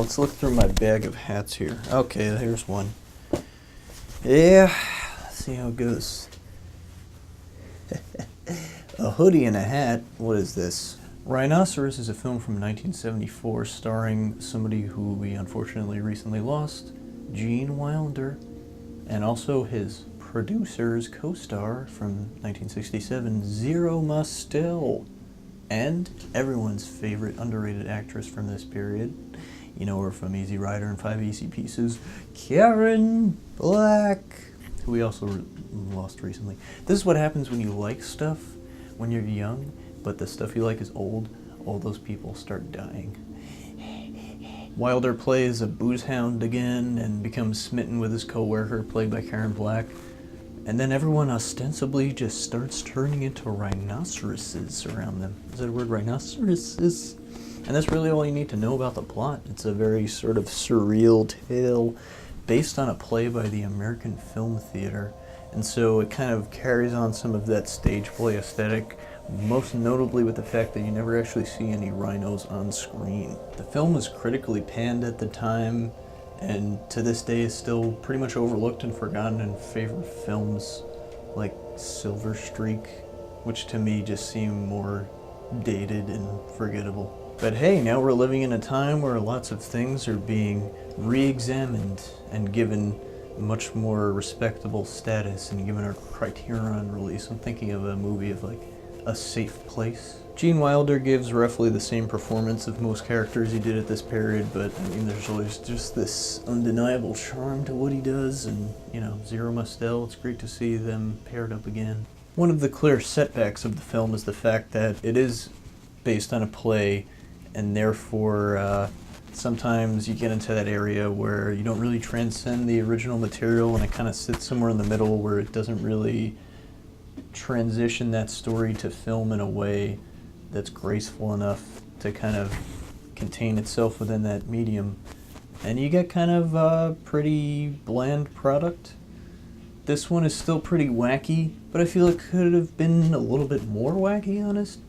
let's look through my bag of hats here. Okay, here's one. Yeah, let's see how it goes. A hoodie and a hat. What is this? Rhinoceros is a film from 1974 starring somebody who we unfortunately recently lost, Gene Wilder, and also his producer's co-star from 1967, Zero Mostel, and everyone's favorite underrated actress from this period. You know her from Easy Rider and 5 Easy Pieces, Karen Black, who we also lost recently. This is what happens when you like stuff when you're young, but the stuff you like is old. All those people start dying. Wilder plays a booze hound again and becomes smitten with his co-worker, played by Karen Black. And then everyone ostensibly just starts turning into rhinoceroses around them. Is that a word, rhinoceroses? And that's really all you need to know about the plot. It's a very sort of surreal tale based on a play by the American Film Theater. And so it kind of carries on some of that stage play aesthetic, most notably with the fact that you never actually see any rhinos on screen. The film was critically panned at the time, and to this day is still pretty much overlooked and forgotten in favor of films like Silver Streak, which to me just seem more dated and forgettable. But hey, now we're living in a time where lots of things are being re-examined and given much more respectable status and given our Criterion release. I'm thinking of a movie of like A Safe Place. Gene Wilder gives roughly the same performance of most characters he did at this period, but I mean, there's always just this undeniable charm to what he does, and you know, Zero Mostel, it's great to see them paired up again. One of the clear setbacks of the film is the fact that it is based on a play, and therefore sometimes you get into that area where you don't really transcend the original material, and it kind of sits somewhere in the middle where it doesn't really transition that story to film in a way that's graceful enough to kind of contain itself within that medium. And you get kind of a pretty bland product. This one is still pretty wacky, but I feel it could have been a little bit more wacky, honestly.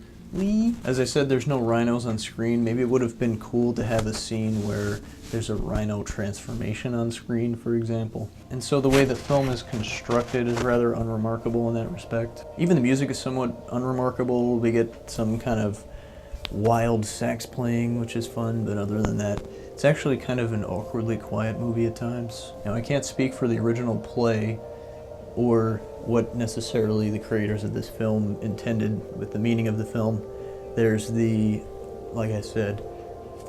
As I said, there's no rhinos on screen. Maybe it would have been cool to have a scene where there's a rhino transformation on screen, for example. And so the way the film is constructed is rather unremarkable in that respect. Even the music is somewhat unremarkable. We get some kind of wild sax playing, which is fun, but other than that, it's actually kind of an awkwardly quiet movie at times. Now, I can't speak for the original play or what necessarily the creators of this film intended with the meaning of the film. There's the, like I said,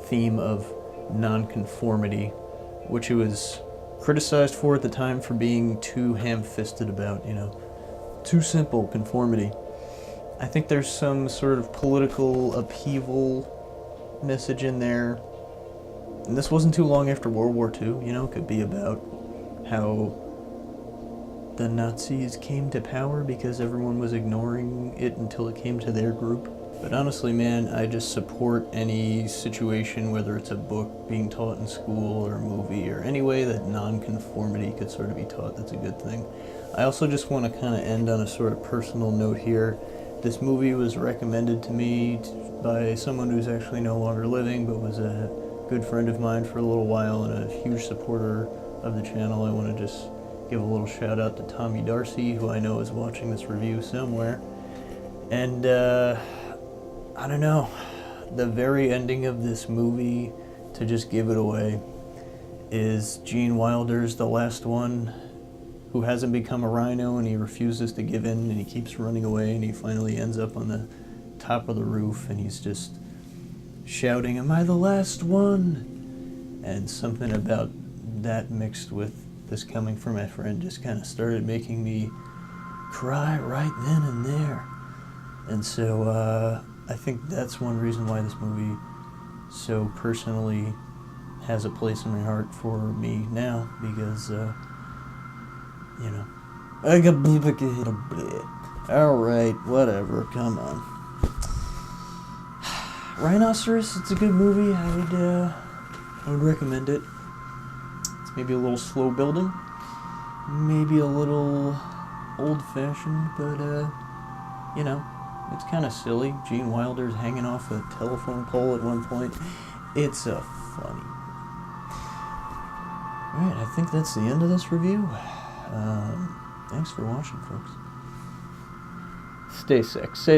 theme of nonconformity, which it was criticized for at the time for being too ham-fisted about, you know, too simple conformity. I think there's some sort of political upheaval message in there. And this wasn't too long after World War II, you know, it could be about how the Nazis came to power because everyone was ignoring it until it came to their group. But honestly, man, I just support any situation, whether it's a book being taught in school or a movie or any way that nonconformity could sort of be taught. That's a good thing. I also just want to kind of end on a sort of personal note here. This movie was recommended to me by someone who's actually no longer living, but was a good friend of mine for a little while and a huge supporter of the channel. I want to just give a little shout out to Tommy Darcy, who I know is watching this review somewhere. And I don't know, the very ending of this movie, to just give it away, is Gene Wilder's the last one who hasn't become a rhino, and he refuses to give in, and he keeps running away, and he finally ends up on the top of the roof, and he's just shouting, "Am I the last one?" And something about that mixed with this coming from my friend just kind of started making me cry right then and there. And so I think that's one reason why this movie so personally has a place in my heart for me now, because you know, I got alright, whatever, come on. Rhinoceros, it's a good movie. I would recommend it. Maybe a little slow building, maybe a little old-fashioned, but you know, it's kind of silly. Gene Wilder's hanging off a telephone pole at one point. It's a funny Alright, I think that's the end of this review. Thanks for watching, folks. Stay sexy.